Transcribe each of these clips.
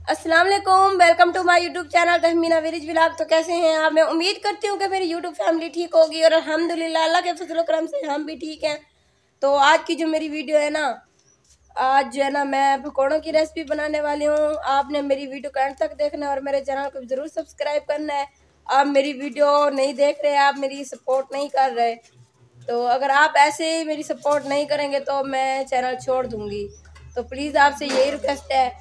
अस्सलाम वालेकुम, welcome to my YouTube channel Tahmina विरिज व्लॉग। तो कैसे हैं आप? मैं उम्मीद करती हूँ कि मेरी यूट्यूब फैमिली ठीक होगी और अल्हम्दुलिल्लाह अल्लाह के फजल करम से हम भी ठीक हैं। तो आज की जो मेरी वीडियो है ना, आज जो है ना मैं पकौड़ों की रेसिपी बनाने वाली हूँ। आपने मेरी वीडियो को एंड तक देखना है और मेरे चैनल को ज़रूर सब्सक्राइब करना है। आप मेरी वीडियो नहीं देख रहे, आप मेरी सपोर्ट नहीं कर रहे, तो अगर आप ऐसे ही मेरी सपोर्ट नहीं करेंगे तो मैं चैनल छोड़ दूँगी। तो प्लीज़ आपसे यही रिक्वेस्ट है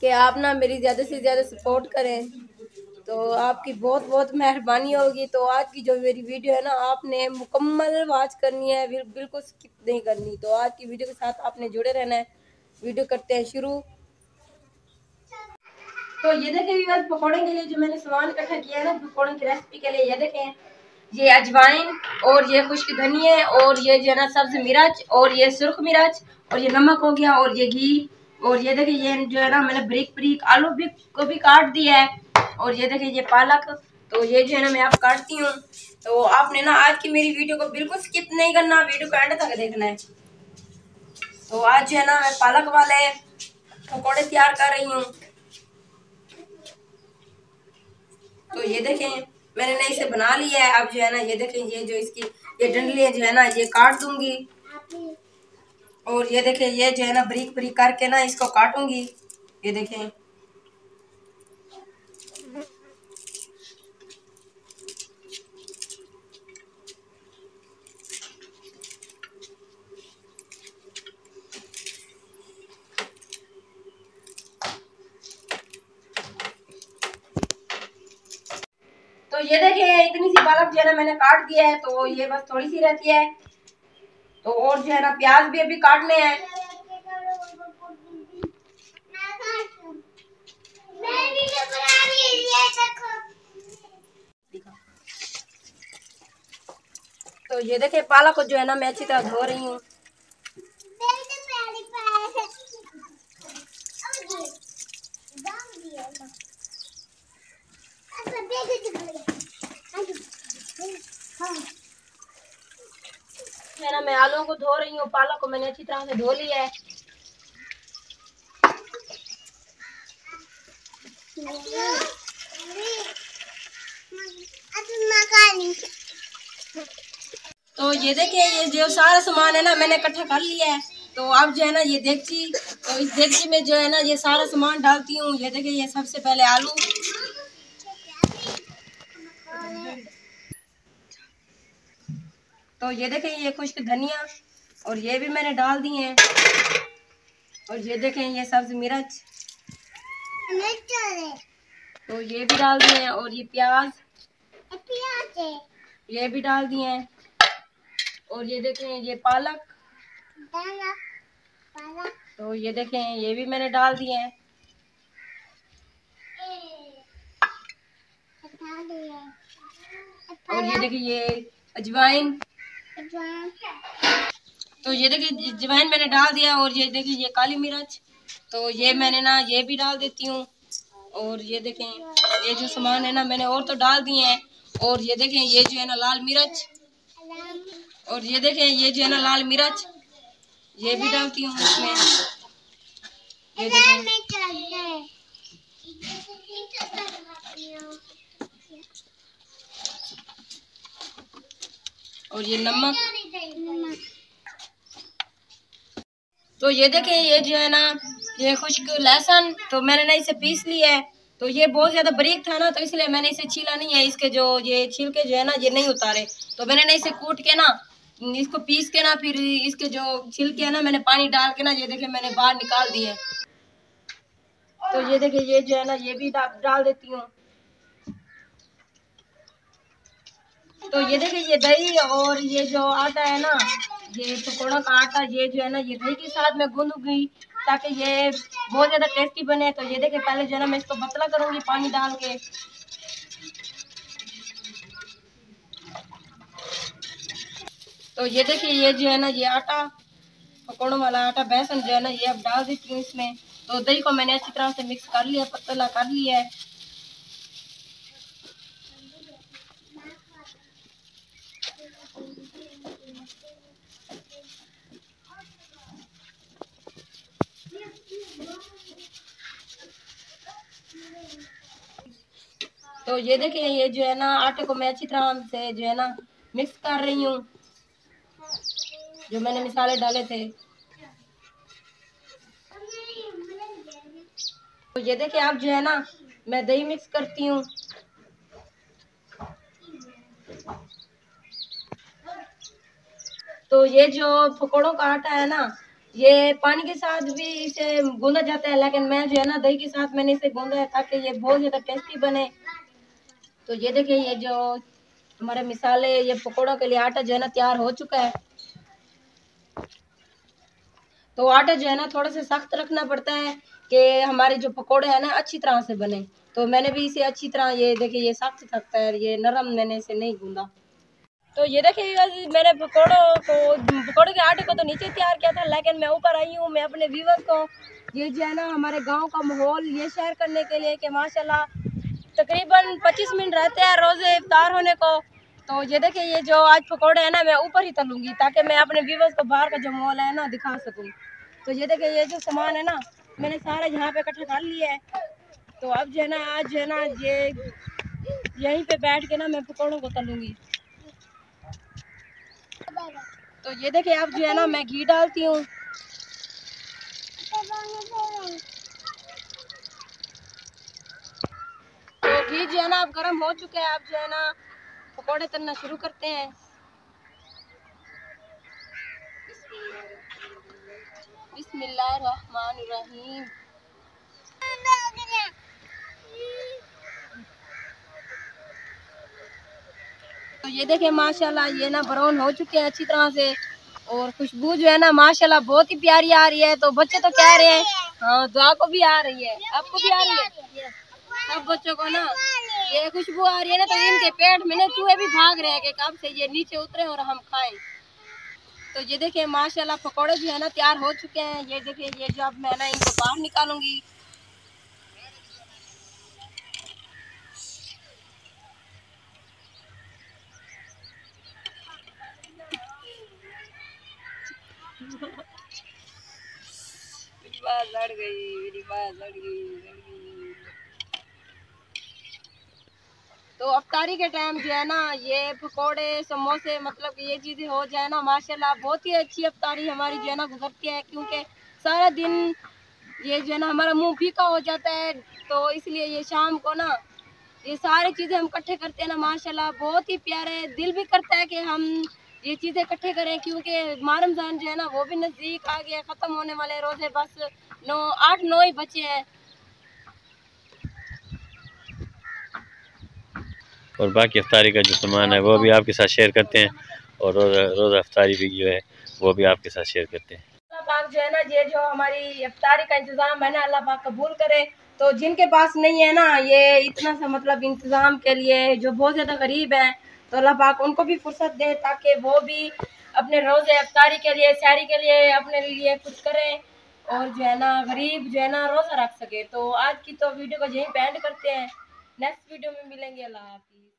कि आप ना मेरी ज़्यादा से ज़्यादा सपोर्ट करें, तो आपकी बहुत बहुत मेहरबानी होगी। तो आज की जो मेरी वीडियो है ना, आपने मुकम्मल वॉच करनी है, बिल्कुल स्किप नहीं करनी। तो आज की वीडियो के साथ आपने जुड़े रहना है। वीडियो करते हैं शुरू। तो ये देखें बस पकौड़े के लिए जो मैंने सामान इकट्ठा किया है ना पकौड़े की रेसिपी के लिए, ये देखें, ये अजवाइन और ये खुश्क धनिया और ये जो है ना सब्ज मिर्च और ये सुर्ख मिर्च और ये नमक हो गया और ये घी और ये देखिए ये जो है ना मैंने ब्रिक ब्रिक आलू भी को भी काट दिया है और ये देखिए ये पालक। तो ये जो है ना मैं आप काटती हूँ। तो आपने ना आज की मेरी वीडियो को बिल्कुल स्किप नहीं करना, वीडियो को एंड तक देखना है। तो आज जो है ना मैं पालक वाले पकौड़े तैयार कर रही हूँ। तो ये देखें मैंने ना इसे बना लिया है। अब जो है ना ये देखें ये जो इसकी ये डंडलियां जो है ना ये काट दूंगी और ये देखें ये जो है ना ब्रिक ब्रिक करके ना इसको काटूंगी। ये देखें तो ये देखें इतनी सी पालक जो है ना मैंने काट दिया है। तो ये बस थोड़ी सी रहती है। तो और जो है ना प्याज भी अभी काटने हैं। तो ये देखें पालक को जो है ना मैं अच्छी तरह धो रही हूँ। है ना मैं आलूओं को धो रही हूँ, पालक को मैंने अच्छी तरह से धो लिया है। तो ये देखिए ये जो सारा सामान है ना मैंने इकट्ठा कर लिया है। तो अब जो है ना ये देगची, तो इस देगची में जो है ना ये सारा सामान डालती हूँ। ये देखिए ये सबसे पहले आलू, तो ये देखें ये खुश्क धनिया और ये भी मैंने डाल दिए हैं। और ये देखें ये सब्ज मिर्च, तो ये भी डाल दिए हैं। और ये प्याज ये भी डाल दिए हैं। और ये देखें ये पालक, तो ये देखें ये भी मैंने डाल दिए हैं। और ये देखिए ये अजवाइन, तो ये देखिए अजवाइन मैंने डाल दिया। और ये देखिए ये काली मिर्च, तो ये मैंने ना ये भी डाल देती हूँ। और ये देखें ये जो सामान है ना मैंने और तो डाल दिए हैं। और ये देखें ये जो है ना लाल मिर्च, और ये देखें ये जो है ना लाल मिर्च ये भी डालती हूँ इसमें। ये देखें और ये नमक, तो ये देखें ये जो है ना ये खुश्क लहसुन, तो मैंने ना इसे पीस लिया है। तो ये बहुत ज्यादा बारीक था ना तो इसलिए मैंने इसे छीला नहीं है। इसके जो ये छिलके जो है ना ये नहीं उतारे, तो मैंने ना इसे कूट के ना इसको पीस के ना फिर इसके जो छिलके है ना मैंने पानी डाल के ना ये देखे मैंने बाहर निकाल दिए। तो ये देखिए ये जो है ना ये भी डाल देती हूँ। तो ये देखिए ये दही और ये जो आटा है ना ये पकौड़ा का आटा, ये जो है ना ये दही के साथ में गूंदूंगी ताकि ये बहुत ज्यादा टेस्टी बने। तो ये देखिए पहले जो है ना मैं इसको पतला करूंगी पानी डाल के। तो ये देखिए ये जो है ना ये आटा पकौड़ों वाला आटा बेसन जो है ना ये अब डाल देती हूँ इसमें। तो दही को मैंने अच्छी तरह से मिक्स कर लिया, पतला कर लिया है। तो ये देखिए, ये जो है ना आटे को मैं अच्छी तरह से जो है ना मिक्स कर रही हूँ, जो मैंने मसाले डाले थे। तो ये देखिए आप जो है ना, मैं दही मिक्स करती हूँ। तो ये जो पकौड़ों का आटा है ना, ये पानी के साथ भी इसे गूंदा जाता है, लेकिन मैं जो है ना दही के साथ मैंने इसे गूंदा है ताकि ये बहुत ज्यादा टेस्टी बने। तो ये देखिए, ये जो हमारे मिसाले, ये पकौड़ों के लिए आटा जो है ना तैयार हो चुका है। तो आटा जो है ना थोड़ा सा सख्त रखना पड़ता है कि हमारे जो पकोड़े हैं ना अच्छी तरह से बने। तो मैंने भी इसे अच्छी तरह, ये देखिए ये सख्त सख्त है, ये नरम मैंने इसे नहीं गूंदा। तो ये देखिए, मैंने पकोड़े के आटे को तो नीचे तैयार किया था, लेकिन मैं ऊपर आई हूँ मैं अपने व्यूवर को ये जो है ना हमारे गांव का माहौल ये शेयर करने के लिए कि माशाल्लाह तकरीबन 25 मिनट रहते हैं रोजे इफ्तार होने को। तो ये देखिए, ये जो आज पकोड़े हैं ना मैं ऊपर ही तलूंगी ताकि मैं अपने व्यूवर्स को बाहर का जो माहौल है ना दिखा सकूं। तो ये देखिए, ये जो सामान है ना मैंने सारा यहाँ पे इकट्ठा कर लिया है। तो अब जो है ना आज जो है ना ये यहीं पे बैठ के ना मैं पकौड़ों को तलूंगी। तो ये देखिए अब जो है ना मैं घी डालती हूँ। तो घी जो है ना अब गर्म हो चुका है, अब जो है ना पकौड़े तलना शुरू करते हैं। बिस्मिल्लाहिर्रहमानिर्रहीम। तो ये देखिए माशाल्लाह ये ना ब्राउन हो चुके हैं अच्छी तरह से, और खुशबू जो है ना माशाल्लाह बहुत ही प्यारी आ रही है। तो बच्चे तो कह रहे हैं, हाँ दुआ को भी आ रही है, आपको भी आ रही है, सब बच्चों को ना ये खुशबू आ रही है ना, तो इनके पेट में ना चूहे भी भाग रहे हैं कि कब से ये नीचे उतरे और हम खाएं। तो ये देखिए माशाल्लाह पकौड़े जो है ना तैयार हो चुके हैं। ये देखिए, ये जो अब मैं ना इनको बाहर निकालूंगी। मेरी बात लड़ गई, मेरी बात लड़ गई। तो अफ्तारी के टाइम जो है ना ये पकोड़े समोसे मतलब ये चीज़ें हो जाए ना माशाल्लाह बहुत ही अच्छी अफ्तारी हमारी जो है ना गुजरती है, क्योंकि सारा दिन ये जो है ना हमारा मुंह फीका हो जाता है। तो इसलिए ये शाम को ना ये सारी चीज़ें हम इकट्ठे करते हैं ना माशाल्लाह बहुत ही प्यारे, दिल भी करता है कि हम ये चीज़ें इकट्ठे करें, क्योंकि माह रमज़ान जो है ना वो भी नज़दीक आ गया, ख़त्म होने वाले रोज़े बस 8-9 ही बचे हैं। और बाकी अफ्तारी का जो सामान है वो भी आपके साथ शेयर करते हैं, और रोज़ा अफ्तारी भी जो है वो भी आपके साथ शेयर करते हैं। अल्लाह पाक जो है ना ये जो हमारी इफ्तारी का इंतज़ाम है ना अल्लाह पाक कबूल करे। तो जिनके पास नहीं है ना ये इतना सा मतलब इंतज़ाम के लिए, जो बहुत ज़्यादा गरीब है, तो अल्लाह पाक उनको भी फुर्सत दे ताकि वो भी अपने रोज़े इफ्तारी के लिए, सहरी के लिए अपने लिए कुछ करें, और जो है ना गरीब जो है ना रोज़ा रख सके। तो आज की तो वीडियो को यहीं पे एंड करते हैं, नेक्स्ट वीडियो में मिलेंगे। अल्लाह हाफिज़।